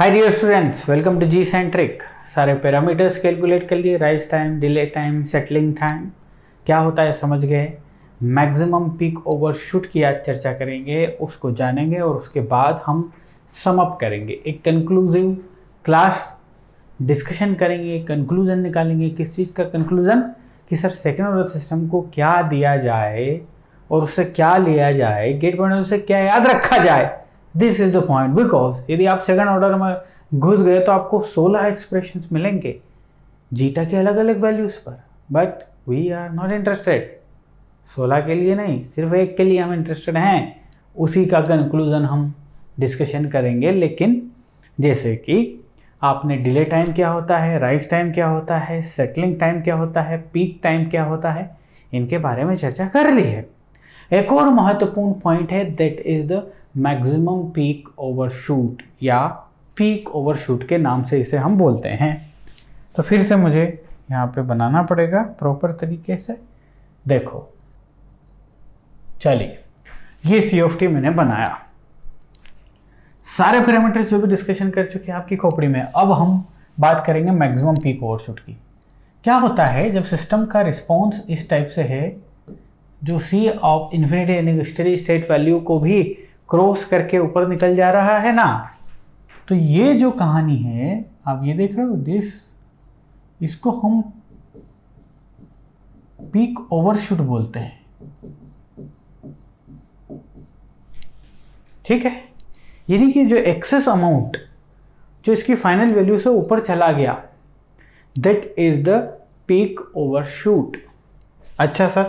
Hi dear students, welcome to G centric. सारे parameters calculate कर लिए, rise time, delay time, settling time क्या होता है समझ गए। मैक्सिमम पीक ओवरशूट की आज चर्चा करेंगे, उसको जानेंगे और उसके बाद हम सम अप करेंगे, एक कंक्लूसिव क्लास डिस्कशन करेंगे, कंक्लूजन निकालेंगे। किस चीज़ का कंक्लूजन? कि सर सेकेंड ऑर्डर सिस्टम को क्या दिया जाए और उससे क्या लिया जाए, गेट पॉइंट से क्या याद रखा जाए। This is the point. Because यदि आप सेकंड ऑर्डर में घुस गए तो आपको 16 एक्सप्रेशंस मिलेंगे जीटा के अलग अलग वैल्यूज पर, but we are not interested. 16 के लिए नहीं, सिर्फ एक के लिए हम इंटरेस्टेड हैं। उसी का कंक्लूजन हम डिस्कशन करेंगे। लेकिन जैसे कि आपने डिले टाइम क्या होता है, राइज टाइम क्या होता है, सेटलिंग टाइम क्या होता है, पीक टाइम क्या होता है, इनके बारे में चर्चा कर ली है। एक और महत्वपूर्ण पॉइंट है, that is the maximum peak overshoot या पीक ओवरशूट के नाम से इसे हम बोलते हैं। तो फिर से मुझे यहाँ पे बनाना पड़ेगा प्रॉपर तरीके से। देखो, चलिए ये COFT मैंने बनाया, सारे पैरामीटर्स जो भी डिस्कशन कर चुके हैं आपकी खोपड़ी में। अब हम बात करेंगे मैक्सिमम पीक ओवरशूट की। क्या होता है जब सिस्टम का रिस्पॉन्स इस टाइप से है, जो C ऑफ इन्फिनिटी यानी स्टेडी स्टेट वैल्यू को भी क्रॉस करके ऊपर निकल जा रहा है ना, तो ये जो कहानी है आप ये देख रहे हो, इसको हम पीक ओवरशूट बोलते हैं। ठीक है, यानी कि जो एक्सेस अमाउंट जो इसकी फाइनल वैल्यू से ऊपर चला गया, that is the peak overshoot. अच्छा सर,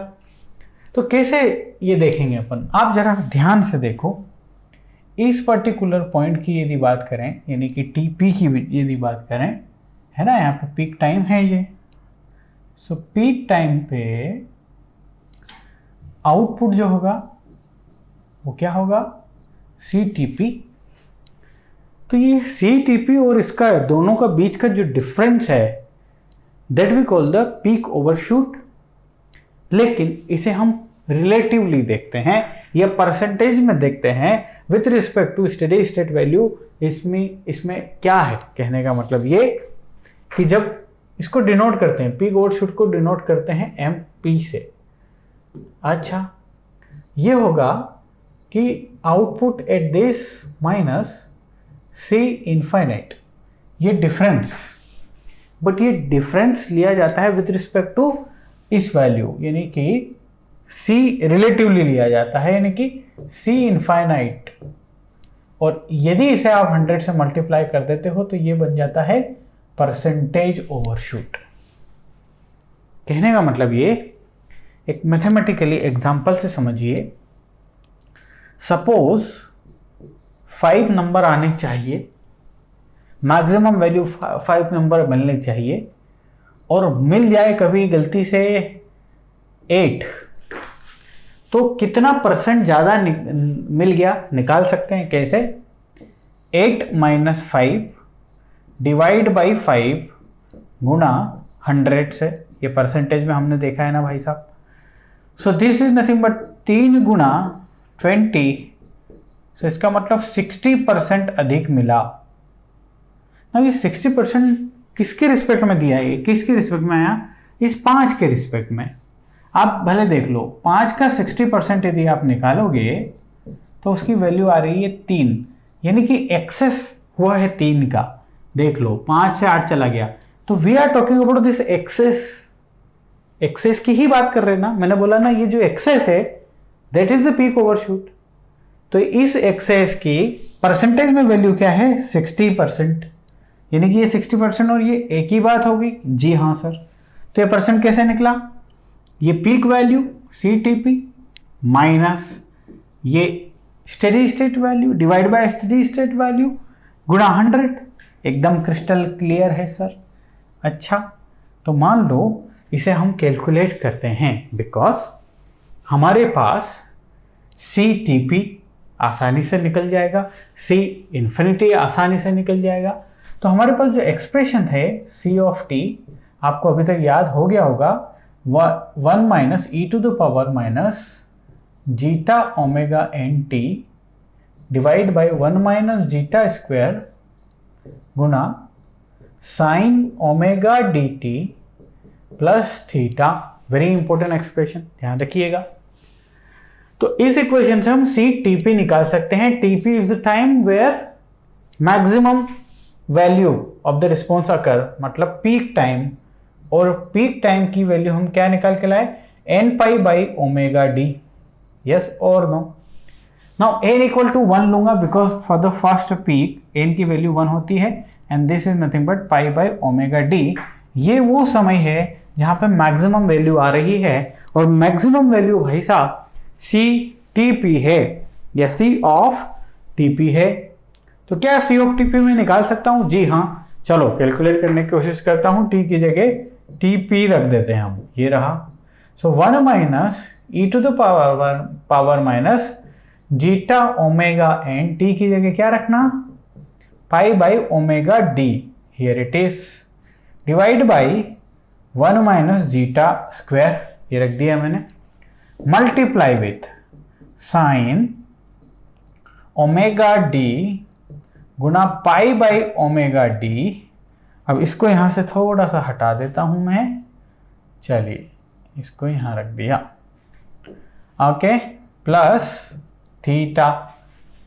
तो कैसे ये देखेंगे अपन? आप जरा ध्यान से देखो, इस पर्टिकुलर पॉइंट की यदि बात करें, यानी कि TP की यदि बात करें, है ना, यहाँ पे पीक टाइम है ये। सो पीक टाइम पे आउटपुट जो होगा वो क्या होगा? CTP। तो ये CTP और इसका दोनों का बीच का जो डिफरेंस है, that we call the peak overshoot. लेकिन इसे हम रिलेटिवली देखते हैं या परसेंटेज में देखते हैं with respect to steady state value. इसमें क्या है कहने का मतलब ये कि जब इसको डिनोट करते हैं, पीक ओवरशूट को डिनोट करते हैं MP से। अच्छा, ये होगा कि output at this minus C infinite, ये डिफरेंस, बट ये डिफरेंस लिया जाता है विथ रिस्पेक्ट टू इस वैल्यू, यानी कि C रिलेटिवली लिया जाता है, यानी कि C इनफाइनाइट। और यदि इसे आप 100 से मल्टीप्लाई कर देते हो तो ये बन जाता है परसेंटेज ओवरशूट। कहने का मतलब ये एक मैथमेटिकली एग्जांपल से समझिए। सपोज 5 नंबर आने चाहिए, मैक्सिमम वैल्यू 5 नंबर मिलने चाहिए, और मिल जाए कभी गलती से 8, तो कितना परसेंट ज़्यादा मिल गया निकाल सकते हैं। कैसे? 8 - 5 डिवाइड बाई 5 गुणा 100 से। ये परसेंटेज में हमने देखा है ना भाई साहब। सो दिस इज नथिंग बट 3 गुणा 20। सो इसका मतलब 60% अधिक मिला। अब ये 60% किसके रिस्पेक्ट में दिया है? ये किसके रिस्पेक्ट में आया? इस 5 के रिस्पेक्ट में। आप भले देख लो, 5 का 60% यदि आप निकालोगे तो उसकी वैल्यू आ रही है 3, यानी कि एक्सेस हुआ है 3 का। देख लो, 5 से 8 चला गया। तो we are talking about this excess की ही बात कर रहे हैं ना। मैंने बोला ना, ये जो एक्सेस है that is the peak overshoot. तो इस एक्सेस की परसेंटेज में वैल्यू क्या है? 60%, यानी कि ये 60% और ये एक ही बात होगी। जी हाँ सर। तो ये परसेंट कैसे निकला? ये पीक वैल्यू CTP माइनस ये steady state value divide by steady state value गुणा 100। एकदम क्रिस्टल क्लियर है सर। अच्छा, तो मान लो इसे हम कैलकुलेट करते हैं, बिकॉज हमारे पास CTP आसानी से निकल जाएगा, C इन्फिनिटी आसानी से निकल जाएगा। तो हमारे पास जो एक्सप्रेशन है COFT, आपको अभी तक याद हो गया होगा, 1 - e⁻⁻ zeta omega NT divide by 1 - zeta square Guna sign omega D T plus theta. Very important expression, ध्यान रखिएगा। तो इस इक्वेशन से हम सी टी पी निकाल सकते हैं। T P is the time where maximum value of the response occur, मतलब पीक टाइम। और पीक टाइम की वैल्यू हम क्या निकाल के लाए, n pi by omega d. Yes और no. Now n equal to 1 लूंगा because for the first peak n की वैल्यू 1 होती है and this is nothing but pi by omega d. ये वो समय है जहां पे मैक्सिमम वैल्यू आ रही है और मैक्सिमम वैल्यू भाई साहब सी टी पी है या सी ऑफ टी पी है। तो क्या सी ऑफ टी पी में निकाल सकता हूं? जी हाँ, चलो कैलकुलेट करने की कोशिश करता हूं। टी की जगह टी पी रख देते हैं हम, ये रहा। So 1 minus e to the power minus zeta omega N, t की जगह क्या रखना, pi by omega d, here it is, divide by 1 minus zeta square, ये रख दिया मैंने, multiply with sine omega d गुना पाई बाई ओमेगा डी। अब इसको यहां से थोड़ा सा हटा देता हूं मैं, चलिए इसको यहां रख दिया, ओके, प्लस थीटा।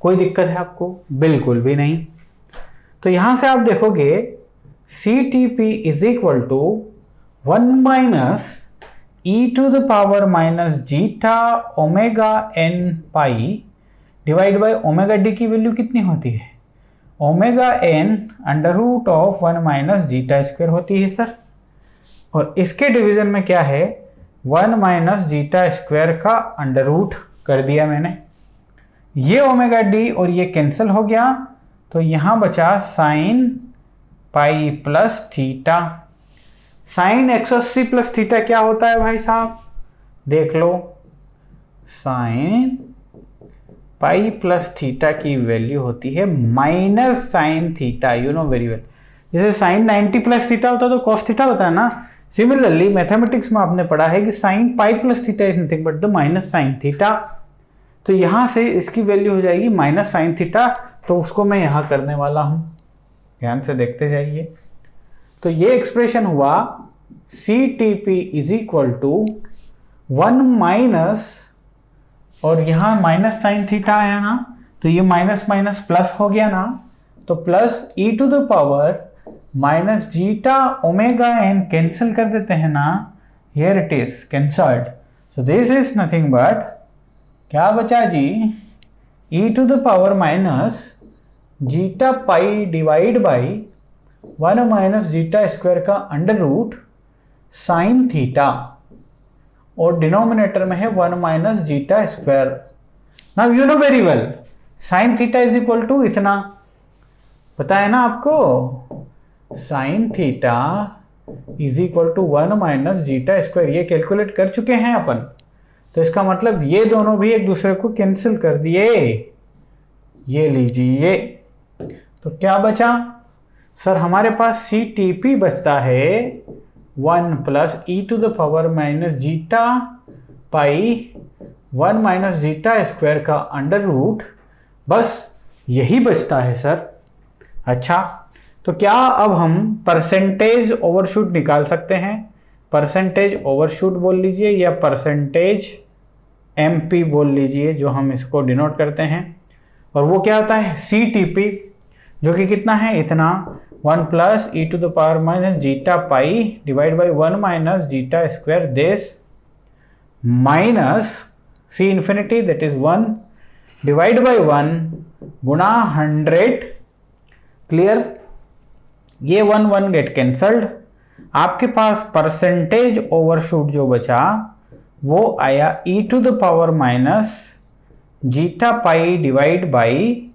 कोई दिक्कत है आपको? बिल्कुल भी नहीं। तो यहां से आप देखोगे C T P is equal to 1 minus e to the power minus zeta omega n pi divide by omega d की वैल्यू कितनी होती है, omega n under root of 1 minus zeta square होती है सर। और इसके डिवीजन में क्या है, 1 माइनस जीटा स्क्वायर का अंडर रूट कर दिया मैंने। ये ओमेगा डी और ये कैंसिल हो गया, तो यहां बचा sine pi plus theta. Sine 180 plus theta क्या होता है भाई साहब, देख लो, साइन पाई प्लस थीटा की वैल्यू होती है minus sine theta, you know very well. जैसे साइन 90 प्लस थीटा होता है तो कॉस थीटा होता है ना। सिमिलरली मैथमेटिक्स में आपने पढ़ा है कि sign pi plus theta is nothing but the minus sine theta. तो यहां से इसकी वैल्यू हो जाएगी माइनस साइन थीटा, तो उसको मैं यहां करने वाला हूं, ध्यान से देखते जाइए। तो ये एक्सप्रेशन हुआ C T P is equal to 1 minus, और यहां माइनस साइन थीटा आया ना, तो ये माइनस माइनस प्लस हो गया ना, तो plus e to the power minus zeta omega n cancel कर देते हैं ना, here it is cancelled. So this is nothing but क्या बचा जी, e to the power minus zeta pi divide by 1 minus zeta square का under root sine theta, और denominator में है 1 minus zeta square. Now you know very well sine theta is equal to इतना, पता है ना आपको, sine theta is equal to 1 minus zeta square, ये कैलकुलेट कर चुके हैं अपन। तो इसका मतलब ये दोनों भी एक दूसरे को कैंसिल कर दिए, ये लीजिए। तो क्या बचा सर, हमारे पास सी टी पी बचता है 1 plus e to the power minus zeta pi 1 minus zeta square का अंडर रूट, बस यही बचता है सर। अच्छा, तो क्या अब हम परसेंटेज ओवरशूट निकाल सकते हैं? परसेंटेज ओवरशूट बोल लीजिए या परसेंटेज एमपी बोल लीजिए, जो हम इसको डिनोट करते हैं। और वो क्या होता है, सी टी पी, जो कि कितना है, इतना, 1 plus e to the power minus zeta pi divide by 1 minus zeta square this minus C infinity that is 1 divide by 1 गुना 100, क्लियर। ये 1 1 गेट कैंसल्ड, आपके पास परसेंटेज ओवरशूट जो बचा वो आया e to the power minus zeta pi divide by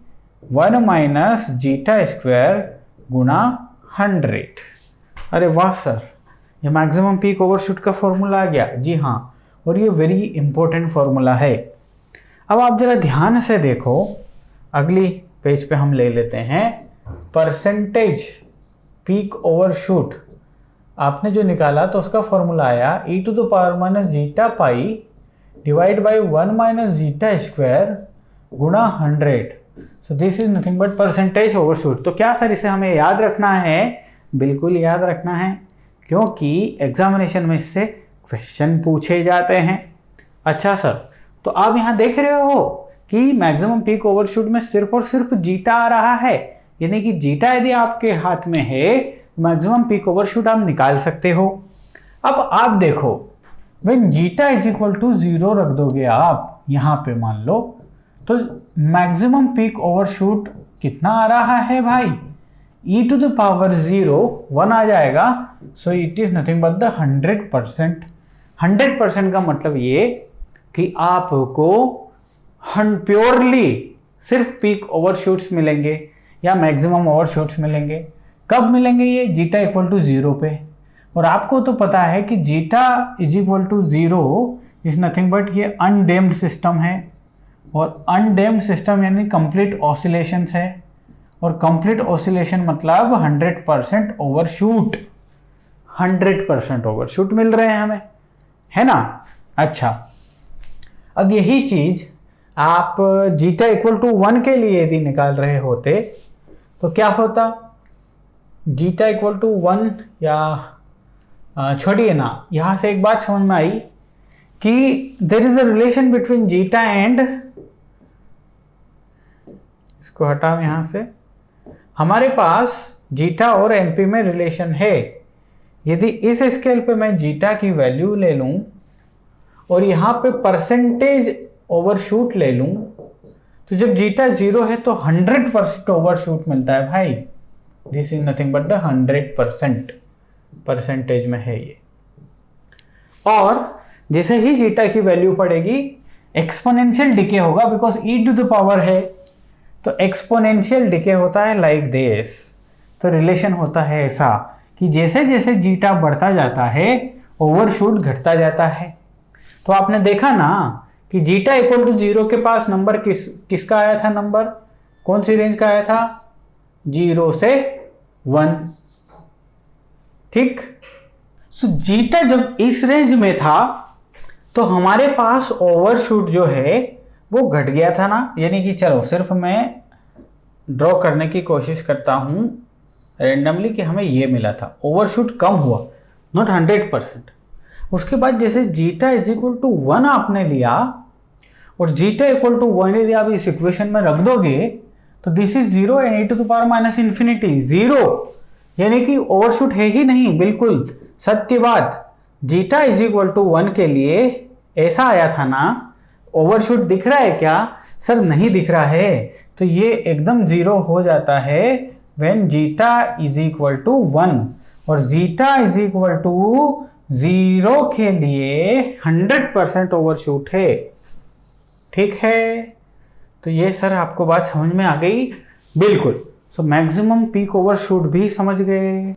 1 minus zeta square गुना 100। अरे वाह सर, ये मैक्सिमम पीक ओवरशूट का फॉर्मूला आ गया। जी हाँ, और ये वेरी इंपॉर्टेंट फॉर्मूला है। अब आप जरा ध्यान से देखो, अगली पेज पे हम ले लेते हैं परसेंटेज पीक ओवरशूट। आपने जो निकाला तो उसका फॉर्मूला आया e to the power minus zeta pi divide by 1 minus zeta square गुना 100। So this is nothing but percentage overshoot. तो क्या सर इसे हमें याद रखना है? बिल्कुल याद रखना है, क्योंकि एग्जामिनेशन में इससे क्वेश्चन पूछे जाते हैं। अच्छा सर, तो आप यहाँ देख रहे हो कि मैक्सिमम पीक ओवरशूट में सिर्फ और सिर्फ जीटा आ रहा है, यानी कि जीटा यदि आपके हाथ में है मैक्सिमम पीक ओवरशूट आप निकाल सकते हो। अब आप देखो, when zeta is equal to 0 रख दोगे आप यहाँ पे मान लो, तो मैक्सिमम पीक ओवरशूट कितना आ रहा है भाई? e टू द पावर 0 1 आ जाएगा। So it is nothing but the 100%। 100% का मतलब ये कि आपको प्योरली सिर्फ पीक ओवरशूट्स मिलेंगे या मैक्सिमम ओवरशूट्स मिलेंगे। कब मिलेंगे ये? जीटा इक्वल टू 0 पे। और आपको तो पता है कि zeta is equal to 0 is nothing but ये अनडेम्ड सिस्टम है, और अनडेम्ड सिस्टम यानी कंप्लीट ऑसिलेशंस है, और कंप्लीट ऑसिलेशन मतलब 100% ओवरशूट। 100% ओवरशूट मिल रहे हैं हमें, है ना? अच्छा, अब यही चीज आप जीटा इक्वल टू 1 के लिए यदि निकाल रहे होते तो क्या होता? जीटा इक्वल टू 1 या छोड़िए ना, यहां से एक बात समझ में आई कि there is a relation between zeta and, इसको हटाओ यहां से, हमारे पास जीटा और एनपी में रिलेशन है। यदि इस स्केल पे मैं जीटा की वैल्यू ले लूं और यहां पे परसेंटेज ओवरशूट ले लूं, तो जब जीटा 0 है तो 100% ओवरशूट मिलता है भाई। This is nothing but the 100% percentage में है ये। और जैसे ही जीटा की वैल्यू पड़ेगी एक्सपोनेंशियल डिके होगा, because e to the power है, तो एक्सपोनेंशियल डिके होता है लाइक दिस। तो रिलेशन होता है ऐसा कि जैसे जैसे जीटा बढ़ता जाता है ओवरशूट घटता जाता है। तो आपने देखा ना कि जीटा इक्वल टू 0 के पास नंबर किसका आया था? नंबर कौन सी रेंज का आया था? 0 से 1। ठीक। सो जीटा जब इस रेंज में था तो हमारे पास ओवरशूट जो है वो घट गया था ना, यानी कि चलो सिर्फ मैं ड्रॉ करने की कोशिश करता हूं रेंडमली कि हमें ये मिला था, ओवरशूट कम हुआ, नॉट 100%। उसके बाद जैसे जीटा इज इक्वल टू 1 आपने लिया और जीटा इक्वल टू 1 यदि आप इस इक्वेशन में रख दोगे तो this is 0 and e to the power minus infinity 0, यानी कि ओवरशूट है ही नहीं। बिल्कुल सत्य बात। जीटा इज इक्वल टू 1 के लिए ऐसा आया था ना, ओवरशूट दिख रहा है क्या? सर नहीं दिख रहा है। तो ये एकदम 0 हो जाता है when zeta is equal to 1, और जीटा इज इक्वल टू 0 के लिए 100% ओवरशूट है। ठीक है, तो ये सर आपको बात समझ में आ गई? बिल्कुल। सो मैक्सिमम पीक ओवरशूट भी समझ गए।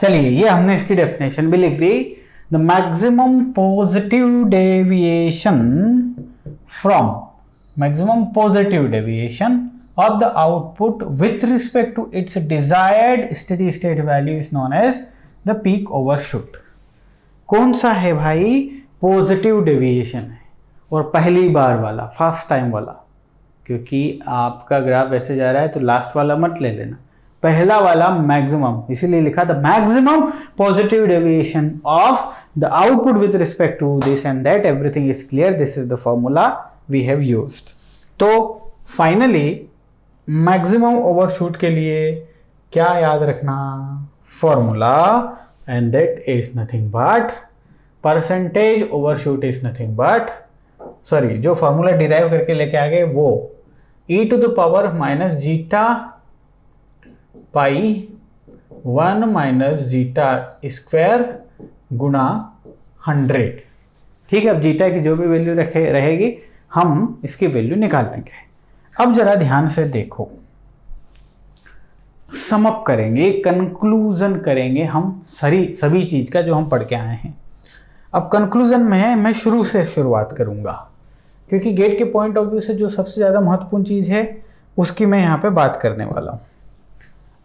चलिए, ये हमने इसकी डेफिनेशन भी लिख दी। The maximum positive deviation from of the output with respect to its desired steady state value is known as the peak overshoot। कौन सा है भाई? पॉजिटिव डेविएशन है, और पहली बार वाला, फर्स्ट टाइम वाला, क्योंकि आपका ग्राफ ऐसे जा रहा है तो लास्ट वाला मत ले लेना, पहला वाला मैक्सिमम, इसीलिए लिखा the maximum positive deviation of the output with respect to this and that, everything is clear, this is the formula we have used. तो फाइनली मैक्सिमम ओवरशूट के लिए क्या याद रखना? Formula, and that is nothing but percentage overshoot is nothing but, sorry, जो formula derive करके लेके आ गए वो e to the power minus zeta pi 1 minus zeta square गुणा 100। ठीक है, अब जीटा की जो भी वैल्यू रहेगी हम इसकी वैल्यू निकाल लेंगे। अब जरा ध्यान से देखो, समअप करेंगे, कंक्लूजन करेंगे हम सभी चीज का जो हम पढ़ के आए हैं। अब कंक्लूजन में मैं शुरू से शुरुआत करूंगा, क्योंकि गेट के पॉइंट ऑफ व्यू से जो सबसे ज़्यादा महत्वपूर्ण चीज़ है उसकी मैं यहाँ पे बात करने वाला हूँ।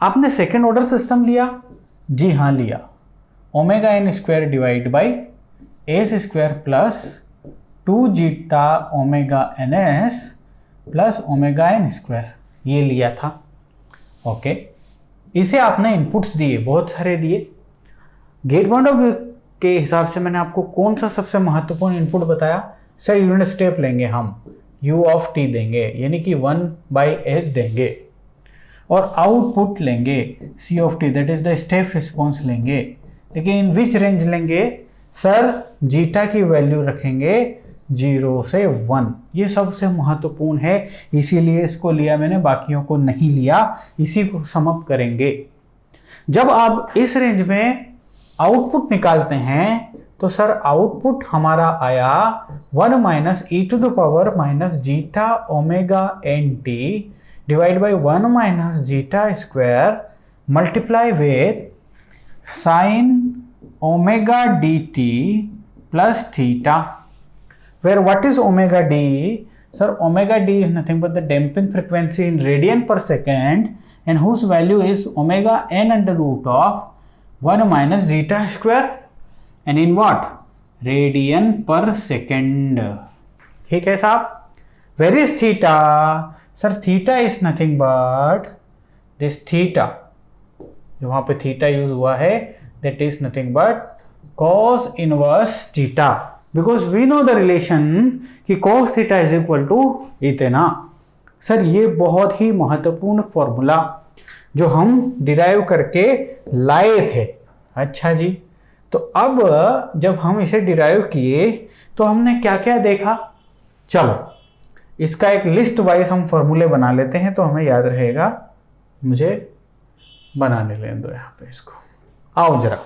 आपने सेकेंड ऑर्डर सिस्टम लिया? जी हाँ लिया। Omega N square divide by S square plus 2 zeta omega N S plus omega N square. ये लिया था। ओके, इसे आपने इनपुट्स दिए, बहुत सारे दिए। गेट बाउंड के हिसाब से मैंने आपको कौन सा सबसे महत्वपूर्ण इनपुट बताया? सर यूनिट स्टेप लेंगे हम, u ऑफ t देंगे, यानी कि 1/s देंगे, और आउटपुट लेंगे c of t, that is the step response लेंगे। लेकिन इन विच रेंज लेंगे? सर जीटा की वैल्यू रखेंगे 0 से 1। ये सबसे महत्वपूर्ण है, इसीलिए इसको लिया मैंने, बाकियों को नहीं लिया। इसी को सम अप करेंगे। जब आप इस रेंज में आउटपुट निकालते हैं तो सर आउटपुट हमारा आया 1 minus e to the power minus zeta omega N T divide by 1 minus zeta square multiply with sine omega D T plus theta, where what is omega d? Sir, omega d is nothing but the damping frequency in radian per second, and whose value is omega n under root of 1 minus zeta square, and in what? Radian per second. ठीक है साहब? Where is theta? Sir, theta is nothing but this theta, जो वहां पे theta use हुआ है, that is nothing but cos inverse theta, because we know the relation कि cos theta is equal to इतना। सर ये बहुत ही महत्वपूर्ण फॉर्मूला जो हम डिराइव करके लाए थे। अच्छा जी, तो अब जब हम इसे डिराइव किए तो हमने क्या क्या देखा? चलो इसका एक लिस्ट वाइज हम फॉर्मूले बना लेते हैं तो हमें याद रहेगा। मुझे बनाने लेने दो यहाँ पे इसको। आओ जरा,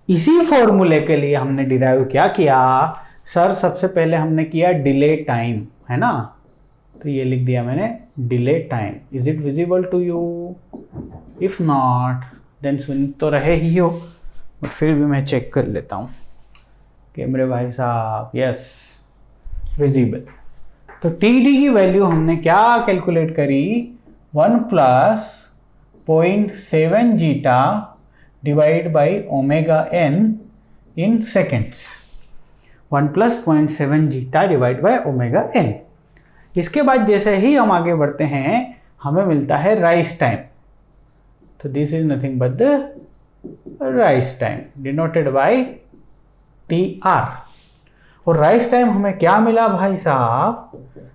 इसी फॉर्मूले के लिए हमने डिराइव क्या किया? सर सबसे पहले हमने किया डिले टाइम, है ना? तो ये लिख दिया मैंने delay time. Is it visible to you? If not then सुन तो रहे ही हो, बट फिर भी मैं चेक कर लेता हूँ कि मेरे भाई साहब, यस विजिबल। तो टी डी की वैल्यू हमने क्या कैलकुलेट करी? 1 plus 0.7 zeta divide by omega N in seconds. 1 plus 0.7 zeta divide by omega N. इसके बाद जैसे ही हम आगे बढ़ते हैं हमें मिलता है राइज टाइम। तो this is nothing but the rise time denoted by T R. और राइज टाइम हमें क्या मिला भाई साहब?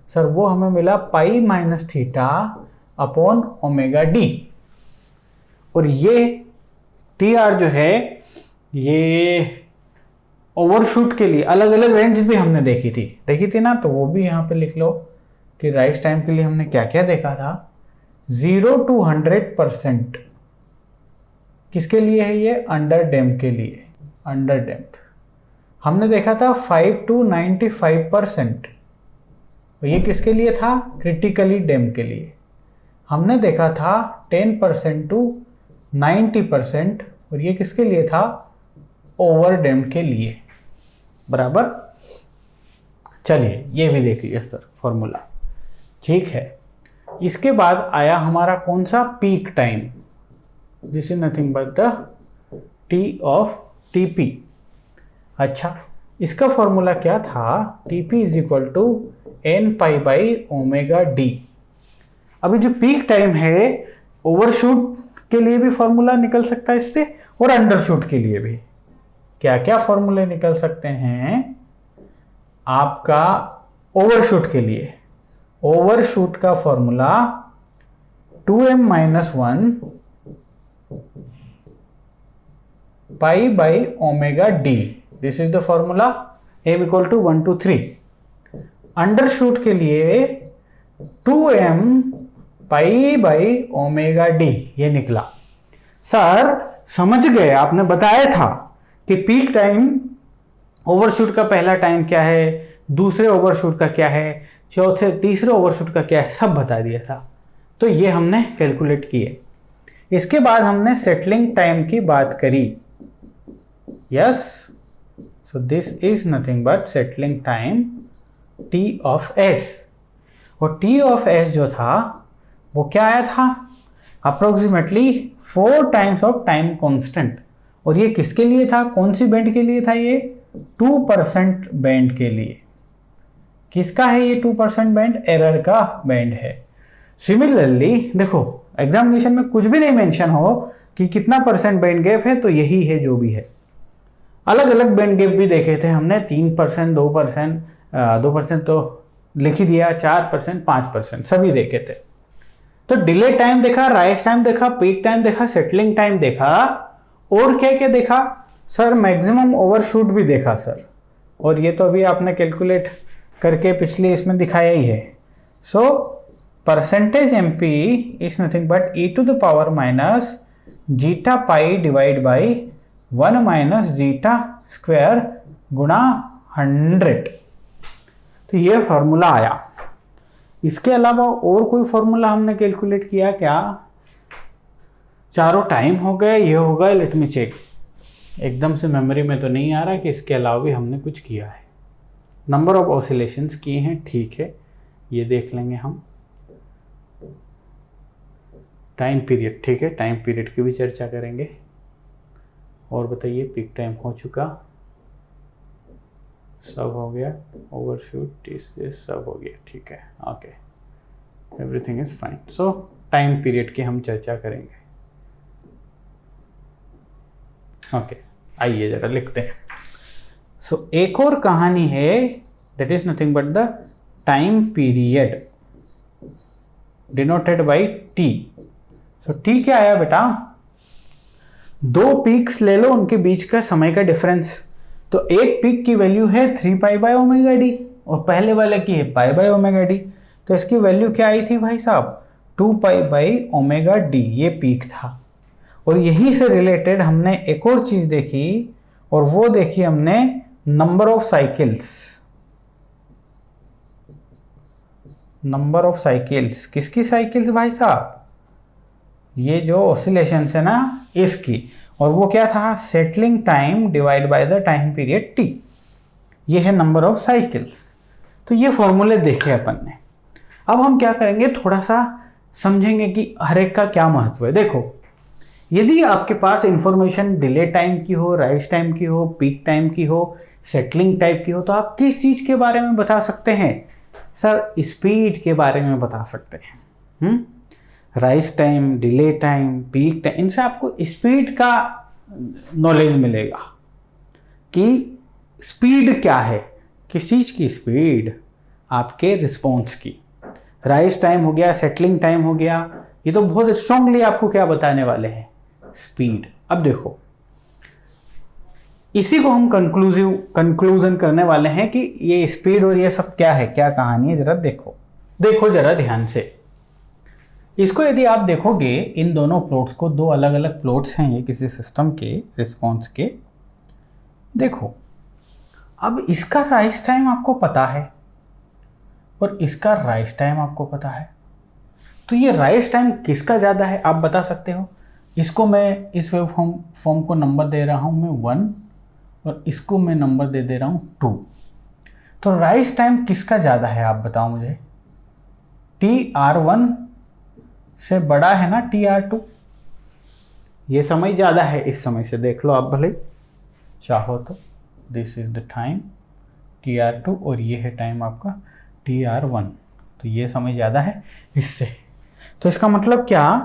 सर वो हमें मिला pi minus theta upon omega D. और ये टी आर जो है ये ओवरशूट के लिए अलग अलग रेंज भी हमने देखी थी ना, तो वो भी यहाँ पे लिख लो कि राइज टाइम के लिए हमने क्या क्या देखा था। 0 to 100% किसके लिए है ये? अंडर डैम्प के लिए। अंडर डैम्प हमने देखा था 5 to 95%, और ये किसके लिए था? क्रिटिकली डैम्प के लिए। हमने देखा था 10% to 90%, और ये किसके लिए था? ओवर डैम्प के लिए। बराबर। चलिए ये भी देख लिया सर फॉर्मूला, ठीक है। इसके बाद आया हमारा कौन सा? Peak time. This is nothing but the T of TP. अच्छा, इसका फॉर्मूला क्या था? TP is equal to N pi by omega D. अभी जो पीक टाइम है ओवरशूट के लिए भी फॉर्मूला निकल सकता है इससे, और अंडरशूट के लिए भी। क्या क्या फॉर्मूले निकल सकते हैं आपका ओवरशूट के लिए? ओवरशूट का formula 2m minus 1 pi by omega D. This is the formula. m equal to 1 to 3। Undershoot के लिए 2m pi by omega d ये निकला। सर समझ गए, आपने बताया था कि पीक टाइम ओवरशूट का पहला टाइम क्या है, दूसरे ओवरशूट का क्या है, चौथे तीसरे ओवरशूट का क्या है, सब बता दिया था। तो ये हमने कैलकुलेट किए। इसके बाद हमने सेटलिंग टाइम की बात करी। Yes, so this is nothing but settling time T of S. और टी ऑफ एस जो था वो क्या आया था? Approximately 4 times of time constant. और ये किसके लिए था? कौन सी बैंड के लिए था? ये 2% बैंड के लिए। किसका है ये 2% बैंड? एरर का बैंड है। सिमिलरली देखो, एग्जामिनेशन में कुछ भी नहीं मेंशन हो कि कितना परसेंट बैंड गैप है, तो यही है जो भी है। अलग अलग बैंड गैप भी देखे थे हमने, 3%, 2%, 2% तो लिख ही दिया, 4%, 5% सभी देखे थे। तो डिले टाइम देखा, राइज टाइम देखा, पीक टाइम देखा, सेटलिंग टाइम देखा, और क्या क्या देखा सर? मैक्सिमम ओवरशूट भी देखा सर, और ये तो अभी आपने कैलकुलेट करके पिछले इसमें दिखाया ही है। So percentage MP is nothing but e to the power minus zeta pi divide by 1 minus zeta square गुणा 100। तो ये फॉर्मूला आया। इसके अलावा और कोई फॉर्मूला हमने कैलकुलेट किया क्या? चारों टाइम हो गए, ये हो गए, लेट मी चेक। एकदम से मेमोरी में तो नहीं आ रहा कि इसके अलावा भी हमने कुछ किया है। नंबर ऑफ ऑसिलेशंस किए हैं, ठीक है, ये देख लेंगे हम। टाइम पीरियड, ठीक है, टाइम पीरियड की भी चर्चा करेंगे। और बताइए, पीक टाइम हो चुका, सब हो गया, ओवरशूट सब हो गया, ठीक है, okay, everything is fine. So time period की हम चर्चा करेंगे। ओके, आइए जरा लिखते हैं। सो एक और कहानी है, that is nothing but the time period denoted by T. So T क्या आया बेटा? दो पीक्स ले लो, उनके बीच का समय का डिफरेंस। तो एक पीक की वैल्यू है 3 पाई बाय ओमेगा डी, और पहले वाले की है पाई बाय ओमेगा डी। तो इसकी वैल्यू क्या आई थी भाई साहब? 2 पाई बाई ओमेगा डी, ये पीक था। और यहीं से रिलेटेड हमने एक और चीज देखी, और वो देखी हमने number of cycles. Number of cycles, किसकी साइकिल्स भाई साहब? ये जो ऑसिलेशंस है ना, इसकी। और वो क्या था? Settling time divide by the time period T. ये है नंबर ऑफ साइकिल्स। तो ये फॉर्मूले देखे अपन ने। अब हम क्या करेंगे, थोड़ा सा समझेंगे कि हर एक का क्या महत्व है। देखो, यदि आपके पास इंफॉर्मेशन डिले टाइम की हो, राइज टाइम की हो, पीक टाइम की हो, सेटलिंग टाइप की हो, तो आप किस चीज के बारे में बता सकते हैं? सर, स्पीड के बारे में बता सकते हैं। Rise time, delay time, peak time, इनसे आपको स्पीड का नॉलेज मिलेगा कि स्पीड क्या है, किस चीज की स्पीड? आपके रिस्पॉन्स की। राइज टाइम हो गया, सेटलिंग टाइम हो गया, ये तो बहुत स्ट्रांगली आपको क्या बताने वाले हैं? स्पीड। अब देखो, इसी को हम कंक्लूजन करने वाले हैं कि ये स्पीड और ये सब क्या है, क्या कहानी है। जरा देखो जरा ध्यान से इसको। यदि आप देखोगे इन दोनों प्लॉट्स को, दो अलग अलग प्लॉट्स हैं ये किसी सिस्टम के रिस्पॉन्स के। देखो, अब इसका राइज टाइम आपको पता है और इसका राइज टाइम आपको पता है, तो ये राइज टाइम किसका ज़्यादा है आप बता सकते हो? इसको मैं, इस वेव फॉर्म को नंबर दे रहा हूँ मैं 1, और इसको मैं नंबर दे रहा हूँ 2। तो राइज टाइम किसका ज़्यादा है आप बताओ मुझे? TR1 से बड़ा है ना TR2? ये समय ज़्यादा है इस समय से, देख लो आप भले चाहो तो। This is the time TR2 और ये है टाइम आपका TR1। तो ये समय ज़्यादा है इससे। तो इसका मतलब क्या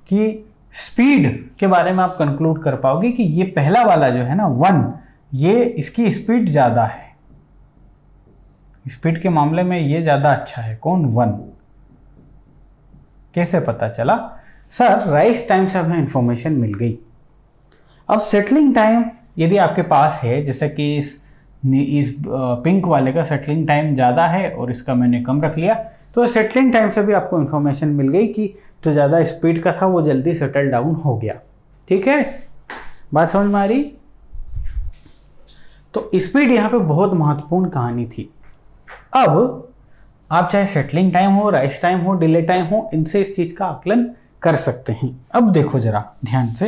कि स्पीड के बारे में आप कंक्लूड कर पाओगे कि ये पहला वाला जो है ना 1, ये इसकी स्पीड ज़्यादा है। स्पीड के मामले में ये ज़्यादा अच्छा है। कौन? 1। कैसे पता चला? सर, राइज टाइम से हमें इंफॉर्मेशन मिल गई। अब सेटलिंग टाइम यदि आपके पास है, जैसे कि इस पिंक वाले का सेटलिंग टाइम ज़्यादा है और इसका मैंने कम रख लिया, तो सेटलिंग टाइम से भी आपको इंफॉर्मेशन मिल गई कि जो ज़्यादा स्पीड का था वो जल्दी सेटल डाउन हो गया। ठीक है, बात समझ में आ रही? तो स्पीड यहाँ पे बहुत महत्वपूर्ण कहानी थी। अब आप चाहे सेटलिंग टाइम हो, राइज टाइम हो, डिले टाइम हो, इनसे इस चीज़ का आकलन कर सकते हैं। अब देखो जरा ध्यान से,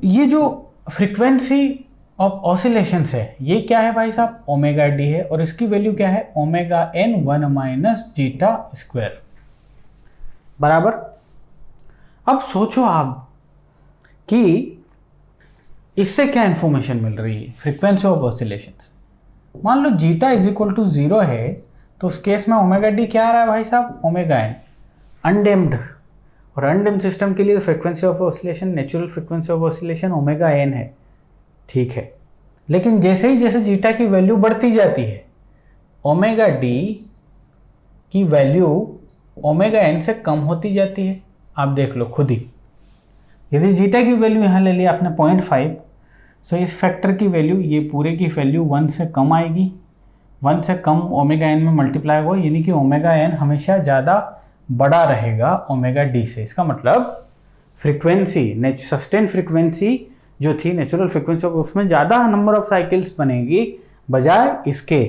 ये जो फ्रीक्वेंसी ऑफ ऑसिलेशंस है ये क्या है भाई साहब? ओमेगा डी है, और इसकी वैल्यू क्या है? Omega n 1 minus zeta square बराबर। अब सोचो आप कि इससे क्या इंफॉर्मेशन मिल रही है फ्रीक्वेंसी ऑफ ऑसिलेशंस। मान लो जीटा इज इक्वल टू 0 है, तो उस केस में ओमेगा डी क्या आ रहा है भाई साहब, ओमेगा एन अनडेम्ड, और अनडेम्ड सिस्टम के लिए frequency of oscillation, natural frequency of oscillation omega N है, ठीक है। लेकिन जैसे ही जैसे जीटा की वैल्यू बढ़ती जाती है, ओमेगा डी की वैल्यू ओमेगा एन से कम होती जाती है। आप देख लो खुद ही, यदि जीटा की वैल्यू यहाँ ले लिया आपने 0.5, सो इस फैक्टर की वैल्यू, ये पूरे की वैल्यू 1 से कम आएगी, 1 से कम ओमेगा एन में मल्टीप्लाई होगा, यानी कि ओमेगा एन हमेशा ज़्यादा बड़ा रहेगा ओमेगा डी से। इसका मतलब फ्रीक्वेंसी, सस्टेन फ्रीक्वेंसी जो थी नेचुरल फ्रीक्वेंसी, उसमें ज़्यादा नंबर ऑफ साइकिल्स बनेगी बजाय इसके।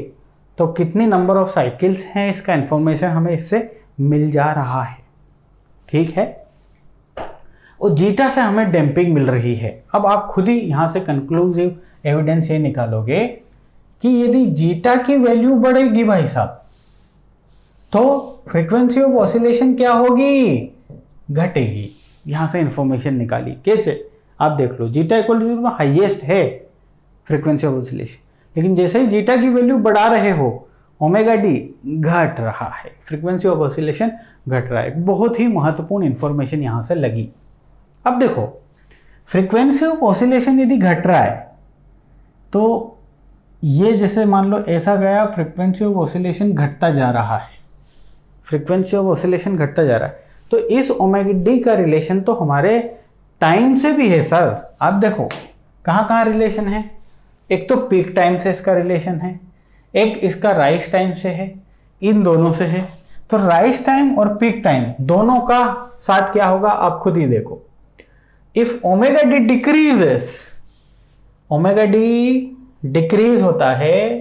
तो कितनी नंबर ऑफ साइकिल्स हैं इसका इन्फॉर्मेशन हमें इससे मिल जा रहा है, ठीक है। और जीटा से हमें डैम्पिंग मिल रही है। अब आप खुद ही यहाँ से कंक्लूसिव एविडेंस ये निकालोगे कि यदि जीटा की वैल्यू बढ़ेगी भाई साहब, तो फ्रीक्वेंसी ऑफ ऑसिलेशन क्या होगी, घटेगी। यहाँ से इंफॉर्मेशन निकाली कैसे, आप देख लो, जीटा इक्वल टू हाईएस्ट है फ्रीक्वेंसी ऑफ ऑसिलेशन, लेकिन जैसे ही जीटा की वैल्यू बढ़ा रहे हो, ओमेगा डी घट रहा है, फ्रीक्वेंसी ऑफ ऑसिलेशन घट रहा है। बहुत ही महत्वपूर्ण इंफॉर्मेशन यहाँ से लगी। अब देखो, फ्रीक्वेंसी ऑफ ऑसिलेशन यदि घट रहा है, तो ये जैसे मान लो ऐसा गया, फ्रीक्वेंसी ऑफ ऑसिलेशन घटता जा रहा है, फ्रीक्वेंसी ऑफ ऑसिलेशन घटता जा रहा है, तो इस ओमेगा डी का रिलेशन तो हमारे टाइम से भी है सर। आप देखो कहाँ कहाँ रिलेशन है, एक तो पीक टाइम से इसका रिलेशन है, एक इसका राइज टाइम से है, इन दोनों से है। तो राइज टाइम और पीक टाइम दोनों का साथ क्या होगा, आप खुद ही देखो। If omega D decreases, omega D decrease होता है,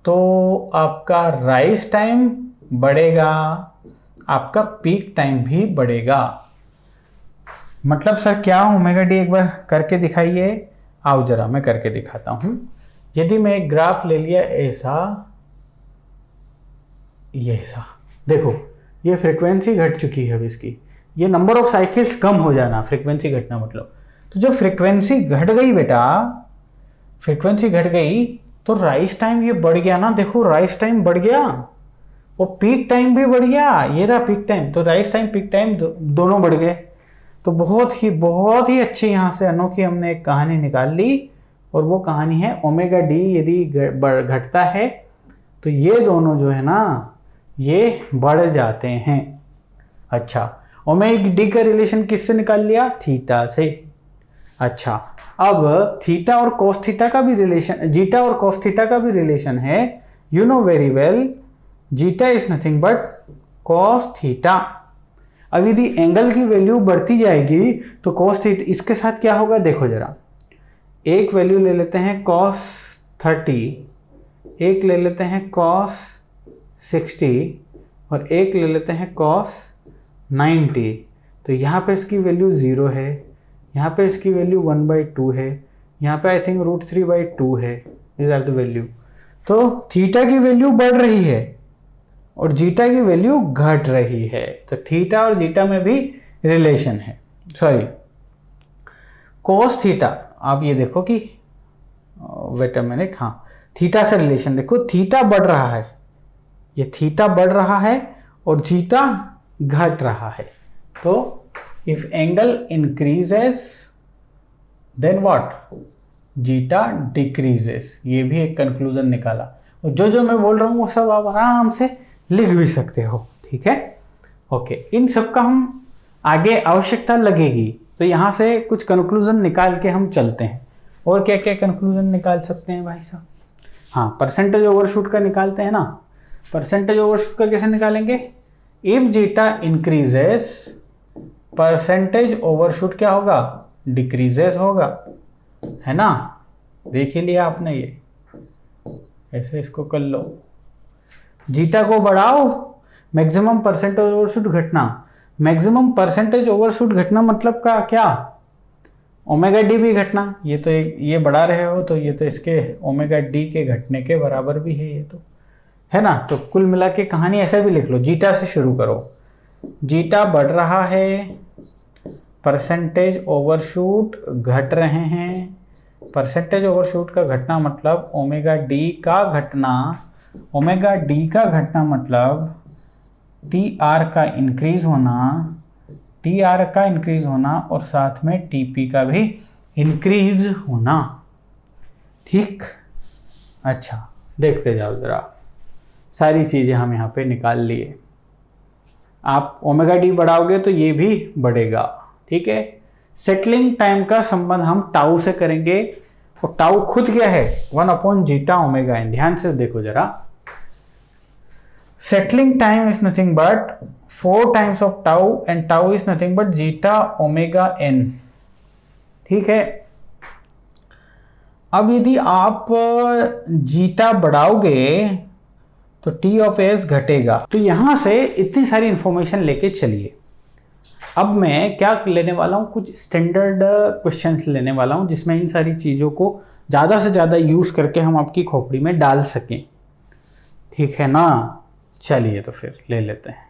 तो आपका राइज टाइम बढ़ेगा, आपका पीक टाइम भी बढ़ेगा। मतलब सर क्या ओमेगा डी, एक बार करके दिखाइए। आओ जरा मैं करके दिखाता हूं। यदि मैं एक ग्राफ ले लिया ऐसा, ये ऐसा देखो, ये फ्रीक्वेंसी घट चुकी है अब इसकी, ये नंबर ऑफ साइकिल्स कम हो जाना, फ्रीक्वेंसी घटना मतलब। तो जो फ्रीक्वेंसी घट गई बेटा, फ्रीक्वेंसी घट गई, तो राइज टाइम ये बढ़ गया ना, देखो राइज टाइम बढ़ गया और पीक टाइम भी बढ़ गया, ये रहा पीक टाइम। तो राइज टाइम पीक टाइम दोनों बढ़ गए। तो बहुत ही अच्छी यहाँ से अनोखी हमने एक कहानी निकाल ली, और वो कहानी है ओमेगा डी यदि घटता है तो ये दोनों जो है ना ये बढ़ जाते हैं। अच्छा, ओमेगा डी का रिलेशन किससे निकाल लिया, थीटा से। अच्छा, अब थीटा और कोस थीटा का भी रिलेशन, जीटा और कोस थीटा का भी रिलेशन है। You know very well, zeta is nothing but cos theta. अब यदि एंगल की वैल्यू बढ़ती जाएगी तो कोस थीटा, इसके साथ क्या होगा देखो जरा, एक वैल्यू ले लेते हैं cos 30, एक ले लेते हैं cos 60 और एक ले लेते हैं cos 90। तो यहाँ पे इसकी वैल्यू 0 है, यहाँ पे इसकी वैल्यू 1/2 है, यहाँ पे आई थिंक √3/2 है। This are the value. तो थीटा की वैल्यू बढ़ रही है और जीटा की वैल्यू घट रही है। तो थीटा और जीटा में भी रिलेशन है। सॉरी, कोस थीटा, आप ये देखो कि वेट अ मिनट, हाँ थीटा से रिलेशन देखो, थीटा बढ़ रहा है, ये थीटा बढ़ रहा है और जीटा घट रहा है। तो if angle increases then what, zeta decreases. ये भी एक कंक्लूजन निकाला। और जो मैं बोल रहा हूँ वो सब आप आराम से लिख भी सकते हो, ठीक है। ओके, इन सब का हम आगे आवश्यकता लगेगी, तो यहाँ से कुछ कंक्लूजन निकाल के हम चलते हैं। और क्या क्या कंक्लूजन निकाल सकते हैं भाई साहब, हाँ परसेंटेज ओवरशूट का निकालते हैं ना। परसेंटेज ओवरशूट का कैसे निकालेंगे, if zeta increases percentage overshoot क्या होगा, डिक्रीजेस होगा, है ना। देख ही लिया आपने, ये ऐसे इसको कर लो, जीटा को बढ़ाओ, मैक्सिमम परसेंटेज ओवरशूट घटना। मैक्सिमम परसेंटेज ओवरशूट घटना मतलब का क्या, ओमेगा डी भी घटना। ये तो ये बढ़ा रहे हो तो ये तो इसके ओमेगा डी के घटने के बराबर भी है, ये तो है ना। तो कुल मिला के कहानी ऐसे भी लिख लो, जीटा से शुरू करो, जीटा बढ़ रहा है, परसेंटेज ओवरशूट घट रहे हैं। परसेंटेज ओवरशूट का घटना मतलब ओमेगा डी का घटना ओमेगा डी का घटना मतलब टी आर का इंक्रीज होना और साथ में टीपी का भी इंक्रीज होना। ठीक, अच्छा देखते जाओ जरा, सारी चीज़ें हम यहाँ पे निकाल लिए। आप ओमेगा डी बढ़ाओगे तो ये भी बढ़ेगा। ठीक है, सेटलिंग टाइम का संबंध हम टाउ से करेंगे और टाउ खुद क्या है 1/जीटा ओमेगा एन। ध्यान से देखो जरा, settling time is nothing but 4 times of tau and tau is nothing but zeta omega N. ठीक है, अब यदि आप जीटा बढ़ाओगे तो टी ऑफ एस घटेगा। तो यहां से इतनी सारी इंफॉर्मेशन लेके चलिए। अब मैं क्या लेने वाला हूँ, कुछ स्टैंडर्ड क्वेश्चंस लेने वाला हूँ जिसमें इन सारी चीज़ों को ज़्यादा से ज़्यादा यूज़ करके हम आपकी खोपड़ी में डाल सकें। ठीक है ना, चलिए तो फिर ले लेते हैं।